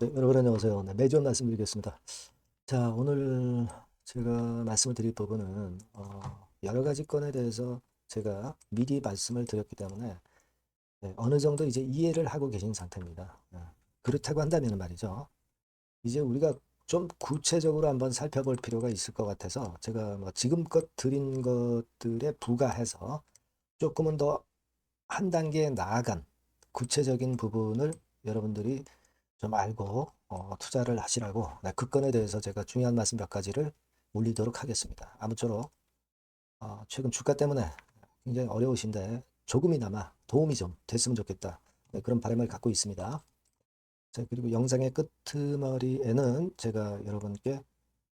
네, 여러분 안녕하세요. 네, 매주 말씀드리겠습니다. 자, 오늘 제가 말씀을 드릴 부분은 여러 가지 건에 대해서 제가 미리 말씀을 드렸기 때문에 네, 어느 정도 이제 이해를 하고 계신 상태입니다. 그렇다고 한다면 말이죠. 이제 우리가 좀 구체적으로 한번 살펴볼 필요가 있을 것 같아서 제가 뭐 지금껏 드린 것들에 부가해서 조금은 더 한 단계 나아간 구체적인 부분을 여러분들이 좀 알고 투자를 하시라고 네, 그 건에 대해서 제가 중요한 말씀 몇 가지를 올리도록 하겠습니다. 아무쪼록 최근 주가 때문에 굉장히 어려우신데 조금이나마 도움이 좀 됐으면 좋겠다. 네, 그런 바람을 갖고 있습니다. 자, 그리고 영상의 끄트머리에는 제가 여러분께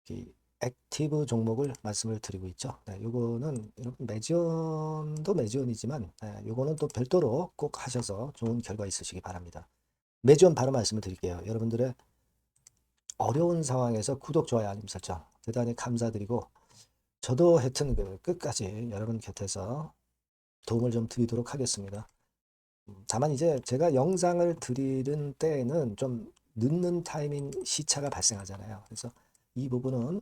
이 액티브 종목을 말씀을 드리고 있죠. 네, 요거는 여러분 매지원도 매지원이지만 네, 요거는 또 별도로 꼭 하셔서 좋은 결과 있으시기 바랍니다. 매지원 바로 말씀을 드릴게요. 여러분들의 어려운 상황에서 구독, 좋아요, 알림 설정 대단히 감사드리고 저도 하여튼 그 끝까지 여러분 곁에서 도움을 좀 드리도록 하겠습니다. 다만 이제 제가 영상을 드리는 때에는 좀 늦는 타이밍 시차가 발생하잖아요. 그래서 이 부분은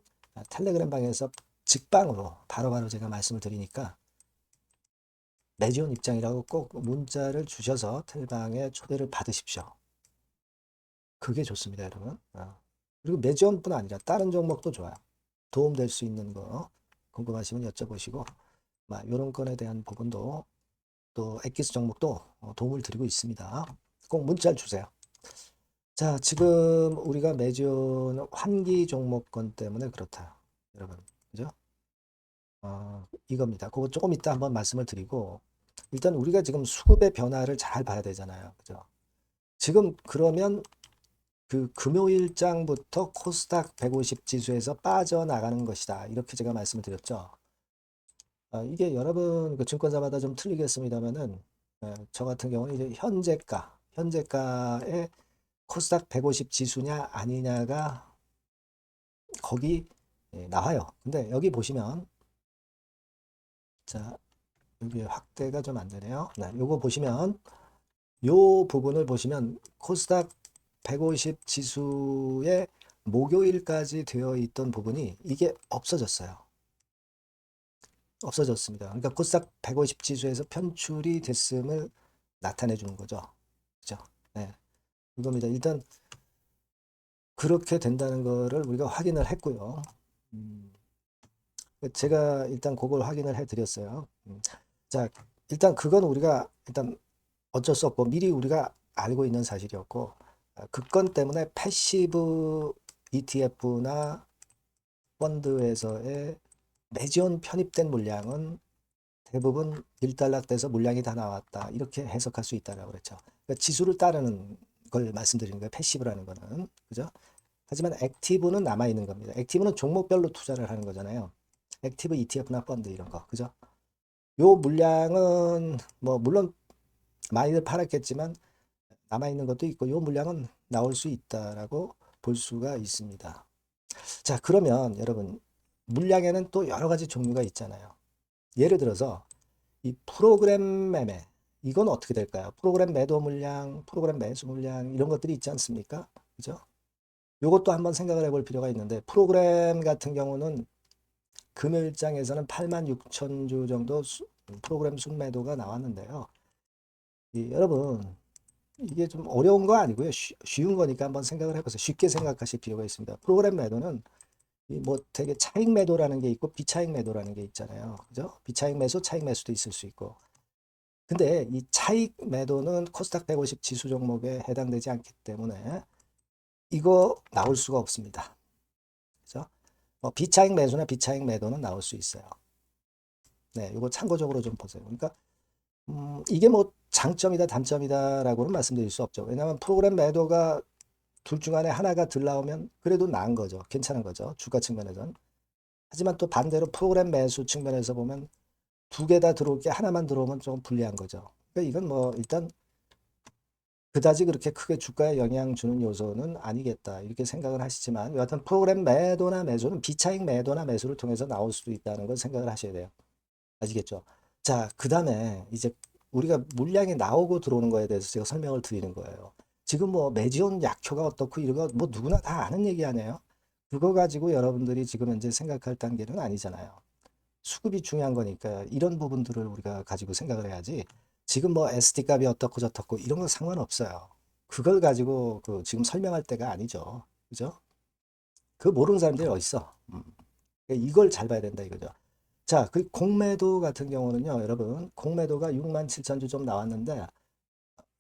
텔레그램 방에서 직방으로 바로바로 제가 말씀을 드리니까 매지원 입장이라고 꼭 문자를 주셔서 텔방에 초대를 받으십시오. 그게 좋습니다, 여러분. 그리고 매지원뿐 아니라 다른 종목도 좋아요. 도움될 수 있는 거 궁금하시면 여쭤보시고 이런 건에 대한 부분도 또 엑기스 종목도 도움을 드리고 있습니다. 꼭 문자를 주세요. 자, 지금 우리가 매주 환기 종목권 때문에 그렇다. 여러분, 그죠? 이겁니다. 그거 조금 이따 한번 말씀을 드리고 일단 우리가 지금 수급의 변화를 잘 봐야 되잖아요. 그죠? 지금 그러면 그 금요일장부터 코스닥 150 지수에서 빠져나가는 것이다. 이렇게 제가 말씀을 드렸죠. 이게 여러분 그 증권사마다 좀 틀리겠습니다만은 저 같은 경우는 이제 현재가의 코스닥 150 지수냐 아니냐가 거기 나와요. 근데 여기 보시면 자 여기 확대가 좀 안 되네요. 네, 요거 보시면 요 부분을 보시면 코스닥 150 지수의 목요일까지 되어 있던 부분이 이게 없어졌어요. 없어졌습니다. 그러니까 코스닥 150 지수에서 편출이 됐음을 나타내 주는 거죠. 그죠? 네. 이겁니다. 일단 그렇게 된다는 거를 우리가 확인을 했고요. 음, 제가 일단 그걸 확인을 해 드렸어요. 자, 일단 그건 우리가 일단 어쩔 수 없고 미리 우리가 알고 있는 사실이었고 그 건 때문에 패시브 ETF나 펀드에서의 매지원 편입된 물량은 대부분 일단락돼서 물량이 다 나왔다. 이렇게 해석할 수 있다라고 그랬죠. 그러니까 지수를 따르는 걸 말씀드리는 거예요. 패시브라는 거는. 그죠? 하지만 액티브는 남아있는 겁니다. 액티브는 종목별로 투자를 하는 거잖아요. 액티브 ETF나 펀드 이런 거. 그죠? 요 물량은 뭐 물론 많이들 팔았겠지만 남아있는 것도 있고 요 물량은 나올 수 있다라고 볼 수가 있습니다. 자, 그러면 여러분 물량에는 또 여러 가지 종류가 있잖아요. 예를 들어서 이 프로그램 매매 이건 어떻게 될까요? 프로그램 매도 물량, 프로그램 매수 물량 이런 것들이 있지 않습니까? 그죠? 요것도 한번 생각을 해볼 필요가 있는데 프로그램 같은 경우는 금요일장에서는 8만 6천 주 정도 프로그램 순매도가 나왔는데요. 여러분 이게 좀 어려운 거 아니고요. 쉬운 거니까 한번 생각을 해보세요. 쉽게 생각하실 필요가 있습니다. 프로그램 매도는 뭐 되게 차익 매도라는 게 있고 비차익 매도라는 게 있잖아요. 그죠? 비차익 매수, 차익 매수도 있을 수 있고. 근데 이 차익 매도는 코스닥 150 지수 종목에 해당되지 않기 때문에 이거 나올 수가 없습니다. 그죠? 비차익 매수나 비차익 매도는 나올 수 있어요. 네, 이거 참고적으로 좀 보세요. 그러니까 이게 뭐 장점이다 단점이다라고는 말씀드릴 수 없죠. 왜냐하면 프로그램 매도가 둘 중 안에 하나가 들 나오면 그래도 나은 거죠. 괜찮은 거죠. 주가 측면에서는. 하지만 또 반대로 프로그램 매수 측면에서 보면 두 개 다 들어올 게 하나만 들어오면 좀 불리한 거죠. 그러니까 이건 뭐 일단 그다지 그렇게 크게 주가에 영향 주는 요소는 아니겠다 이렇게 생각을 하시지만 여하튼 프로그램 매도나 매수는 비차익 매도나 매수를 통해서 나올 수도 있다는 걸 생각을 하셔야 돼요. 아시겠죠? 자, 그 다음에 이제 우리가 물량이 나오고 들어오는 거에 대해서 제가 설명을 드리는 거예요. 지금 뭐 메지온 약효가 어떻고 이런 거 뭐 누구나 다 아는 얘기 아니에요? 그거 가지고 여러분들이 지금 현재 생각할 단계는 아니잖아요. 수급이 중요한 거니까 이런 부분들을 우리가 가지고 생각을 해야지. 지금 뭐 SD 값이 어떻고 저떻고 이런 거 상관없어요. 그걸 가지고 그 지금 설명할 때가 아니죠. 그죠? 그 모르는 사람들이 어딨어. 그러니까 이걸 잘 봐야 된다 이거죠. 자, 그 공매도 같은 경우는요, 여러분, 공매도가 6만 7천 주 좀 나왔는데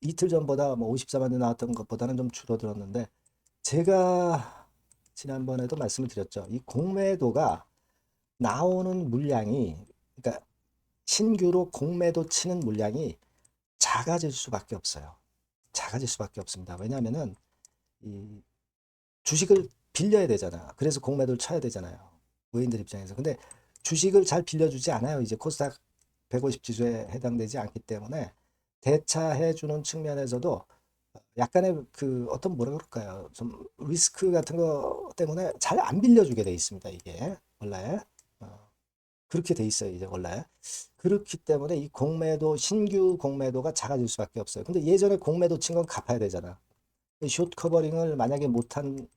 이틀 전보다 뭐 54만 주 나왔던 것보다는 좀 줄어들었는데 제가 지난번에도 말씀을 드렸죠. 이 공매도가 나오는 물량이 그러니까 신규로 공매도 치는 물량이 작아질 수밖에 없어요. 작아질 수밖에 없습니다. 왜냐하면은 이 주식을 빌려야 되잖아. 그래서 공매도를 쳐야 되잖아요. 외인들 입장에서. 근데 주식을 잘 빌려주지 않아요. 이제 코스닥 150 지수에 해당되지 않기 때문에 대차해 주는 측면에서도 약간의 그 어떤 뭐라 그럴까요? 좀 리스크 같은 거 때문에 잘 안 빌려주게 돼 있습니다. 이게 원래 그렇게 돼 있어요. 이제 원래 그렇기 때문에 이 공매도 신규 공매도가 작아질 수밖에 없어요. 근데 예전에 공매도 친 건 갚아야 되잖아. 숏 커버링을 만약에 못한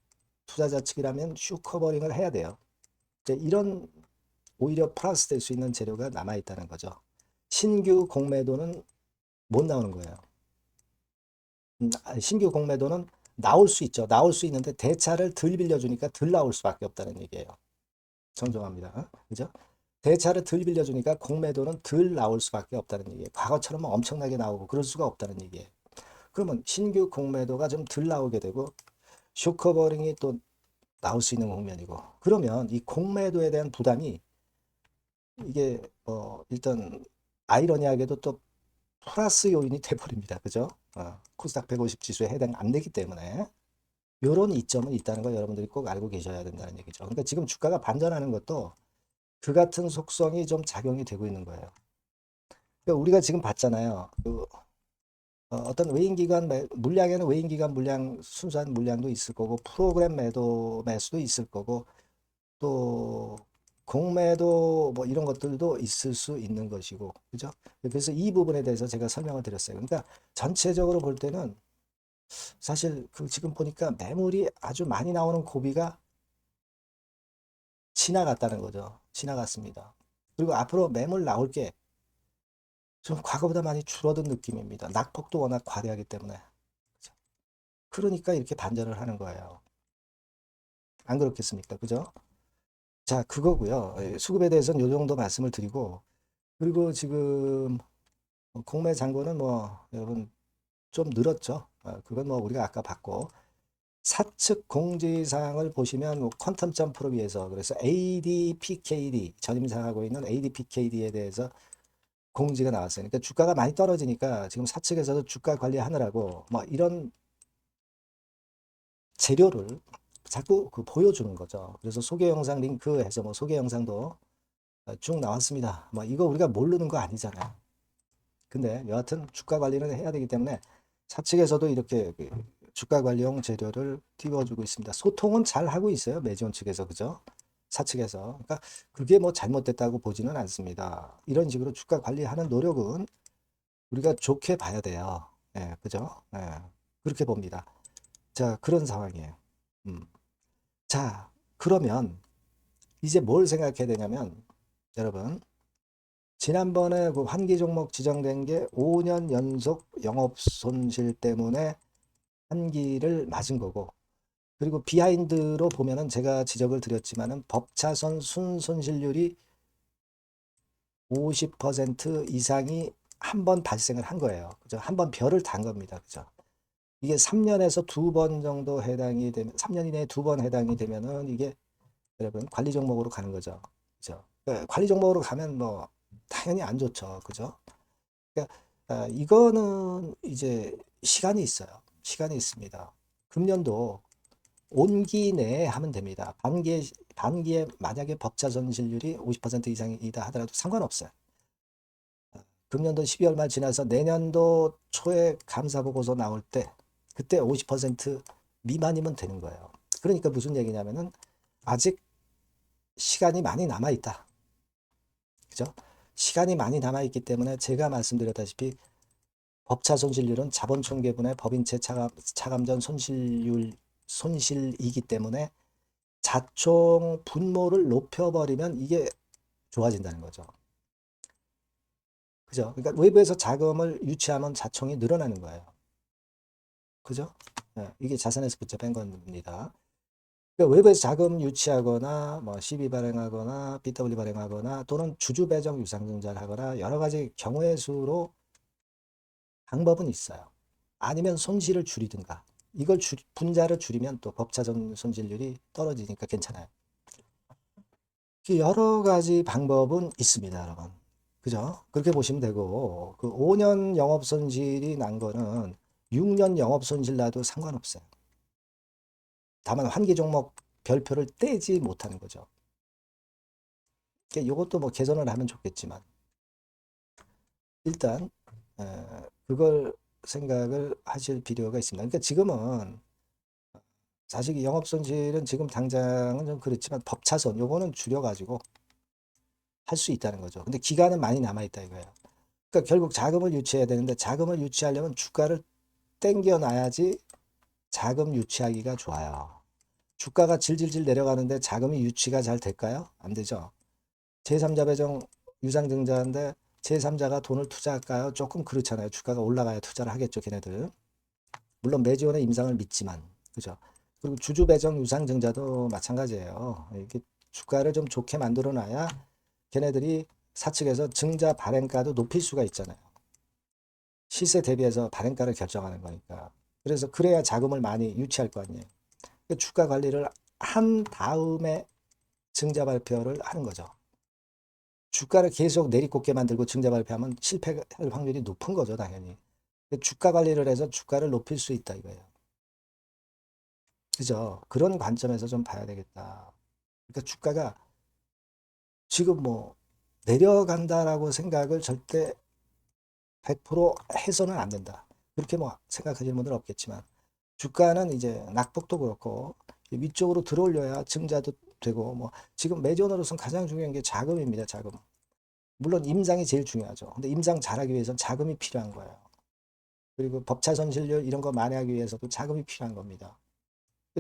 투자자 측이라면 숏 커버링을 해야 돼요. 이제 이런 오히려 플러스 될 수 있는 재료가 남아 있다는 거죠. 신규 공매도는 못 나오는 거예요. 신규 공매도는 나올 수 있죠. 나올 수 있는데 대차를 덜 빌려주니까 덜 나올 수밖에 없다는 얘기예요. 정정합니다. 그죠? 대차를 덜 빌려주니까 공매도는 덜 나올 수밖에 없다는 얘기예요. 과거처럼 엄청나게 나오고 그럴 수가 없다는 얘기예요. 그러면 신규 공매도가 좀 덜 나오게 되고 쇼커버링이 또 나올 수 있는 국면이고 그러면 이 공매도에 대한 부담이 이게 일단 아이러니하게도 또 플러스 요인이 돼버립니다. 그죠? 코스닥 150 지수에 해당 안 되기 때문에 이런 이점은 있다는 거 여러분들이 꼭 알고 계셔야 된다는 얘기죠. 그러니까 지금 주가가 반전하는 것도 그 같은 속성이 좀 작용이 되고 있는 거예요. 그러니까 우리가 지금 봤잖아요. 어떤 외인기관 물량에는 외인기관 물량 순수한 물량도 있을 거고 프로그램 매수도 있을 거고 또 공매도 뭐 이런 것들도 있을 수 있는 것이고 그죠? 그래서 이 부분에 대해서 제가 설명을 드렸어요. 그러니까 전체적으로 볼 때는 사실 그 지금 보니까 매물이 아주 많이 나오는 고비가 지나갔다는 거죠. 지나갔습니다. 그리고 앞으로 매물 나올 게 좀 과거보다 많이 줄어든 느낌입니다. 낙폭도 워낙 과대하기 때문에. 그죠? 그러니까 이렇게 반전을 하는 거예요. 안 그렇겠습니까? 그죠? 자, 그거고요. 수급에 대해서는 이 정도 말씀을 드리고 그리고 지금 공매 잔고는 뭐 여러분 좀 늘었죠. 그건 뭐 우리가 아까 봤고 사측 공지사항을 보시면 뭐 퀀텀 점프를 위해서 그래서 ADPKD 전임사하고 있는 ADPKD에 대해서 공지가 나왔어요. 그러니까 주가가 많이 떨어지니까 지금 사측에서도 주가 관리하느라고 뭐 이런 재료를 자꾸 그 보여주는 거죠. 그래서 소개 영상 링크해서 뭐 소개 영상도 쭉 나왔습니다. 뭐 이거 우리가 모르는 거 아니잖아요. 근데 여하튼 주가 관리는 해야 되기 때문에 사측에서도 이렇게 그 주가 관리용 재료를 띄워주고 있습니다. 소통은 잘 하고 있어요. 매지원 측에서 그죠? 사측에서. 그러니까 그게 뭐 잘못됐다고 보지는 않습니다. 이런 식으로 주가 관리하는 노력은 우리가 좋게 봐야 돼요. 예, 그죠? 예, 그렇게 봅니다. 자, 그런 상황이에요. 음. 자, 그러면 이제 뭘 생각해야 되냐면 여러분 지난번에 그 환기 종목 지정된 게 5년 연속 영업 손실 때문에 환기를 맞은 거고 그리고 비하인드로 보면은 제가 지적을 드렸지만은 법차선 순손실률이 50% 이상이 한 번 발생을 한 거예요. 그죠? 한 번 별을 단 겁니다. 그죠? 이게 3년에서 2번 정도 해당이 되면 3년 이내에 2번 해당이 되면은 이게 여러분 관리 종목으로 가는 거죠. 그죠? 그러니까 관리 종목으로 가면 뭐 당연히 안 좋죠. 그죠? 그러니까 이거는 이제 시간이 있어요. 시간이 있습니다. 금년도 온기 내에 하면 됩니다. 반기에 만약에 법차 손실률이 50% 이상이다 하더라도 상관없어요. 금년도 12월 말 지나서 내년도 초에 감사 보고서 나올 때 그때 50% 미만이면 되는 거예요. 그러니까 무슨 얘기냐면은 아직 시간이 많이 남아 있다. 그죠? 시간이 많이 남아 있기 때문에 제가 말씀드렸다시피 법차 손실률은 자본 총계분의 법인채 차감전 손실이기 때문에 자총 분모를 높여버리면 이게 좋아진다는 거죠. 그죠? 그러니까 외부에서 자금을 유치하면 자총이 늘어나는 거예요. 그죠? 네, 이게 자산에서 부채 뺀 겁니다. 그러니까 외부에서 자금 유치하거나 뭐 CB 발행하거나 BW 발행하거나 또는 주주 배정 유상증자를 하거나 여러 가지 경우의 수로 방법은 있어요. 아니면 손실을 줄이든가. 이걸 분자를 줄이면 또 법차전 손실률이 떨어지니까 괜찮아요. 여러 가지 방법은 있습니다, 여러분. 그죠? 그렇게 보시면 되고, 그 5년 영업손실이 난 거는 6년 영업손실 나도 상관없어요. 다만 환기 종목 별표를 떼지 못하는 거죠. 이것도 뭐 개선을 하면 좋겠지만, 일단, 그걸 생각을 하실 필요가 있습니다. 그러니까 지금은 사실 영업손실은 지금 당장은 좀 그렇지만 법차손, 요거는 줄여가지고 할 수 있다는 거죠. 근데 기간은 많이 남아있다 이거예요. 그러니까 결국 자금을 유치해야 되는데 자금을 유치하려면 주가를 땡겨 놔야지 자금 유치하기가 좋아요. 주가가 질질질 내려가는데 자금이 유치가 잘 될까요? 안 되죠. 제3자 배정 유상증자인데 제3자가 돈을 투자할까요? 조금 그렇잖아요. 주가가 올라가야 투자를 하겠죠, 걔네들. 물론 매지원의 임상을 믿지만, 그죠? 그리고 주주 배정 유상증자도 마찬가지예요. 이게 주가를 좀 좋게 만들어 놔야 걔네들이 사측에서 증자 발행가도 높일 수가 있잖아요. 시세 대비해서 발행가를 결정하는 거니까. 그래서 그래야 자금을 많이 유치할 거 아니에요. 주가 관리를 한 다음에 증자 발표를 하는 거죠. 주가를 계속 내리꽂게 만들고 증자 발표하면 실패할 확률이 높은 거죠, 당연히. 주가 관리를 해서 주가를 높일 수 있다 이거예요. 그죠? 그런 관점에서 좀 봐야 되겠다. 그러니까 주가가 지금 뭐 내려간다라고 생각을 절대 100% 해서는 안 된다. 그렇게 뭐 생각하시는 분들은 없겠지만 주가는 이제 낙폭도 그렇고 위쪽으로 들어올려야 증자도 되고 뭐 지금 매전으로서는 가장 중요한 게 자금입니다. 자금. 물론 임상이 제일 중요하죠. 근데 임상 잘하기 위해서는 자금이 필요한 거예요. 그리고 법차 손실률 이런 거 만회하기 위해서도 자금이 필요한 겁니다.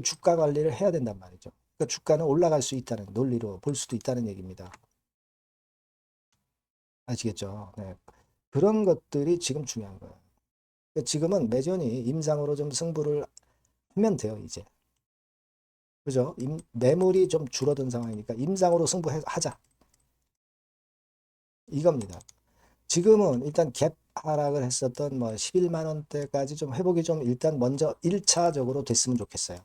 주가 관리를 해야 된단 말이죠. 그러니까 주가는 올라갈 수 있다는 논리로 볼 수도 있다는 얘기입니다. 아시겠죠? 네. 그런 것들이 지금 중요한 거예요. 그러니까 지금은 매전이 임상으로 좀 승부를 하면 돼요, 이제. 그죠? 매물이 좀 줄어든 상황이니까 임상으로 승부하자. 이겁니다. 지금은 일단 갭 하락을 했었던 뭐 11만 원대까지 좀 회복이 좀 일단 먼저 1차적으로 됐으면 좋겠어요.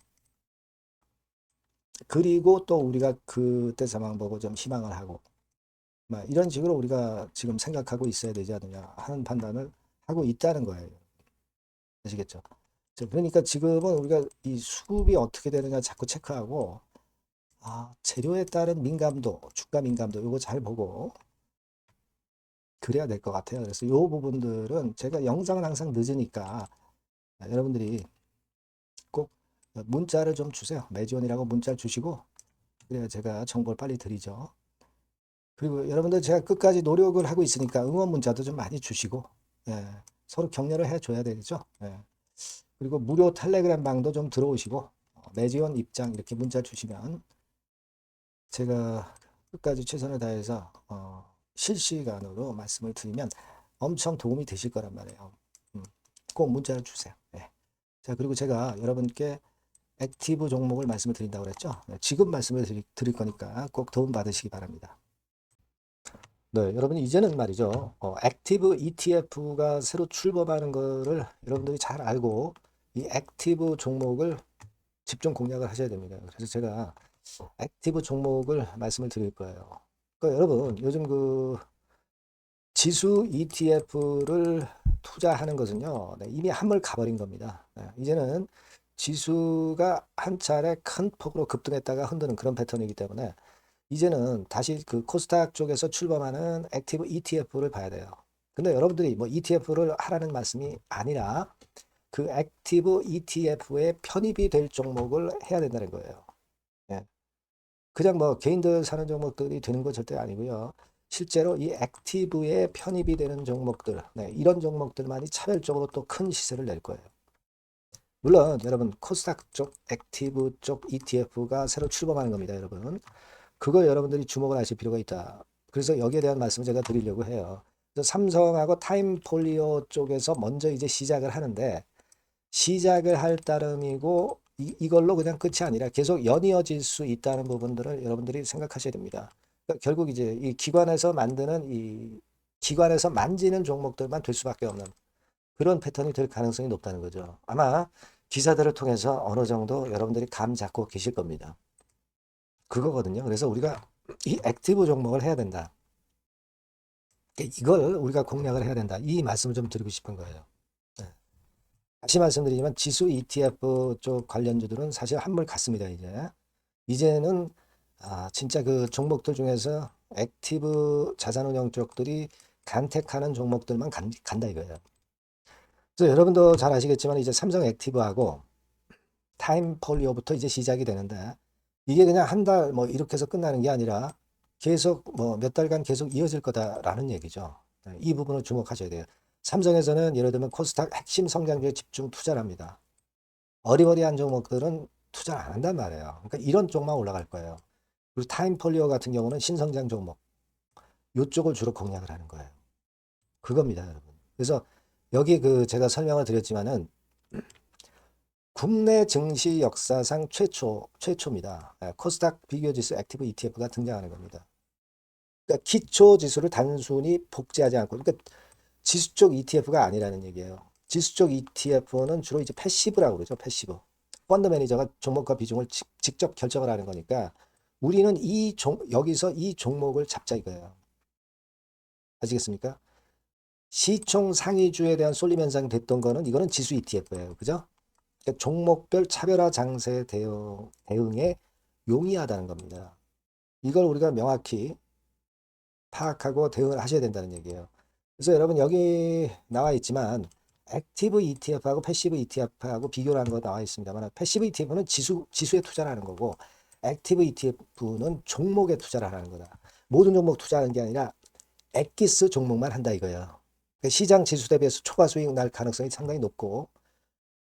그리고 또 우리가 그때 상황 보고 좀 희망을 하고 뭐 이런 식으로 우리가 지금 생각하고 있어야 되지 않느냐 하는 판단을 하고 있다는 거예요. 아시겠죠? 그러니까 지금은 우리가 이 수급이 어떻게 되느냐 자꾸 체크하고 재료에 따른 민감도, 주가 민감도 이거 잘 보고 그래야 될 것 같아요. 그래서 이 부분들은 제가 영상은 항상 늦으니까 여러분들이 꼭 문자를 좀 주세요. 매지원이라고 문자를 주시고 그래야 제가 정보를 빨리 드리죠. 그리고 여러분들 제가 끝까지 노력을 하고 있으니까 응원 문자도 좀 많이 주시고 예, 서로 격려를 해줘야 되겠죠. 예. 그리고 무료 텔레그램 방도 좀 들어오시고 매지원 입장 이렇게 문자 주시면 제가 끝까지 최선을 다해서 실시간으로 말씀을 드리면 엄청 도움이 되실 거란 말이에요. 꼭 문자를 주세요. 네. 자, 그리고 제가 여러분께 액티브 종목을 말씀을 드린다고 그랬죠. 네, 지금 말씀을 드릴 거니까 꼭 도움 받으시기 바랍니다. 네, 여러분 이제는 말이죠. 액티브 ETF가 새로 출범하는 거를 여러분들이 잘 알고 이 액티브 종목을 집중 공략을 하셔야 됩니다. 그래서 제가 액티브 종목을 말씀을 드릴 거예요. 그러니까 여러분 요즘 그 지수 ETF를 투자하는 것은요, 네, 이미 한물 가버린 겁니다. 네, 이제는 지수가 한 차례 큰 폭으로 급등했다가 흔드는 그런 패턴이기 때문에 이제는 다시 그 코스닥 쪽에서 출범하는 액티브 ETF를 봐야 돼요. 근데 여러분들이 뭐 ETF를 하라는 말씀이 아니라 그 액티브 ETF에 편입이 될 종목을 해야 된다는 거예요. 예. 그냥 뭐 개인들 사는 종목들이 되는 건 절대 아니고요. 실제로 이 액티브에 편입이 되는 종목들, 네, 이런 종목들만이 차별적으로 또 큰 시세를 낼 거예요. 물론 여러분 코스닥 쪽 액티브 쪽 ETF가 새로 출범하는 겁니다, 여러분. 그걸 여러분들이 주목을 하실 필요가 있다. 그래서 여기에 대한 말씀을 제가 드리려고 해요. 그래서 삼성하고 타임폴리오 쪽에서 먼저 이제 시작을 하는데, 시작을 할 따름이고 이걸로 그냥 끝이 아니라 계속 연이어질 수 있다는 부분들을 여러분들이 생각하셔야 됩니다. 그러니까 결국 이제 이 기관에서 만드는 이 기관에서 만지는 종목들만 될 수밖에 없는 그런 패턴이 될 가능성이 높다는 거죠. 아마 기사들을 통해서 어느 정도 여러분들이 감 잡고 계실 겁니다. 그거거든요. 그래서 우리가 이 액티브 종목을 해야 된다. 이걸 우리가 공략을 해야 된다. 이 말씀을 좀 드리고 싶은 거예요. 네. 다시 말씀드리지만 지수 ETF 쪽 관련주들은 사실 한물 갔습니다. 이제는 진짜 그 종목들 중에서 액티브 자산운용 쪽들이 간택하는 종목들만 간다 이거예요. 그래서 여러분도 잘 아시겠지만 이제 삼성 액티브하고 타임폴리오부터 이제 시작이 되는데, 이게 그냥 한 달 뭐 이렇게 해서 끝나는 게 아니라 계속 뭐 몇 달간 계속 이어질 거다라는 얘기죠. 네, 이 부분을 주목하셔야 돼요. 삼성에서는 예를 들면 코스닥 핵심 성장주에 집중 투자를 합니다. 어리버리한 종목들은 투자를 안 한단 말이에요. 그러니까 이런 쪽만 올라갈 거예요. 그리고 타임폴리오 같은 경우는 신성장 종목, 이쪽을 주로 공략을 하는 거예요. 그겁니다, 여러분. 그래서 여기 그 제가 설명을 드렸지만은 국내 증시 역사상 최초입니다. 코스닥 비교지수 액티브 ETF가 등장하는 겁니다. 그러니까 기초 지수를 단순히 복제하지 않고, 그러니까 지수 쪽 ETF가 아니라는 얘기예요. 지수 쪽 ETF는 주로 이제 패시브라고 그러죠. 패시브. 펀드 매니저가 종목과 비중을 직접 결정을 하는 거니까 우리는 여기서 이 종목을 잡자 이거예요. 아시겠습니까? 시총 상위주에 대한 쏠림 현상이 됐던 거는 이거는 지수 ETF예요. 그죠? 그러니까 종목별 차별화 장세 대응에 용이하다는 겁니다. 이걸 우리가 명확히 파악하고 대응을 하셔야 된다는 얘기예요. 그래서 여러분 여기 나와 있지만 액티브 ETF하고 패시브 ETF하고 비교를 하는 거 나와 있습니다만, 패시브 ETF는 지수에 투자를 하는 거고 액티브 ETF는 종목에 투자를 하는 거다. 모든 종목 투자하는 게 아니라 엑기스 종목만 한다 이거예요. 그러니까 시장 지수 대비해서 초과 수익 날 가능성이 상당히 높고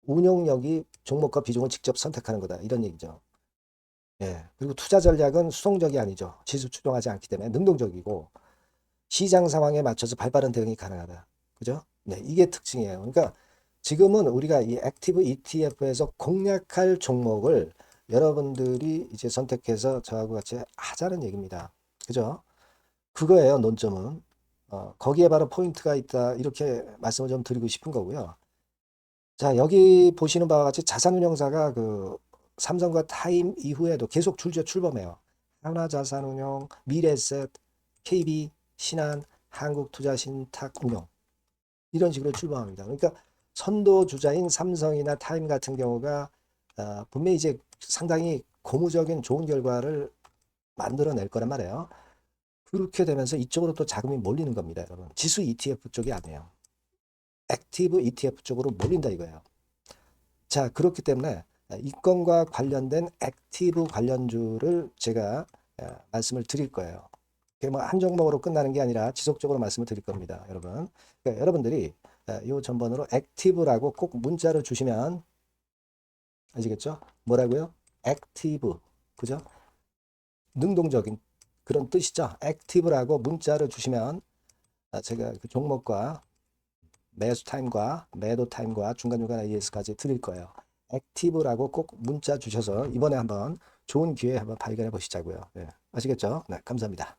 운용력이 종목과 비중을 직접 선택하는 거다 이런 얘기죠. 예. 그리고 투자 전략은 수동적이 아니죠. 지수 추종하지 않기 때문에 능동적이고 시장 상황에 맞춰서 발빠른 대응이 가능하다. 그죠? 네, 이게 특징이에요. 그러니까 지금은 우리가 이 액티브 ETF에서 공략할 종목을 여러분들이 이제 선택해서 저하고 같이 하자는 얘기입니다. 그죠? 그거예요, 논점은. 거기에 바로 포인트가 있다. 이렇게 말씀을 좀 드리고 싶은 거고요. 자, 여기 보시는 바와 같이 자산운용사가 그 삼성과 타임 이후에도 계속 출범해요. 하나자산운용, 미래에셋, KB, 신한, 한국투자신탁운용 이런 식으로 출범합니다. 그러니까 선도주자인 삼성이나 타임 같은 경우가 분명히 이제 상당히 고무적인 좋은 결과를 만들어낼 거란 말이에요. 그렇게 되면서 이쪽으로 또 자금이 몰리는 겁니다, 여러분. 지수 ETF 쪽이 아니에요. 액티브 ETF 쪽으로 몰린다 이거예요. 자, 그렇기 때문에 이건과 관련된 액티브 관련주를 제가 말씀을 드릴 거예요. 뭐한 종목으로 끝나는 게 아니라 지속적으로 말씀을 드릴 겁니다, 여러분. 그러니까 여러분들이 이 전번으로 액티브라고 꼭 문자를 주시면 아시겠죠? 뭐라고요? 액티브, 그죠? 능동적인 그런 뜻이죠. 액티브라고 문자를 주시면 제가 그 종목과 매수 타임과 매도 타임과 중간중간 AS까지 드릴 거예요. 액티브라고 꼭 문자 주셔서 이번에 한번 좋은 기회 한번 발견해 보시자고요. 네, 아시겠죠? 네, 감사합니다.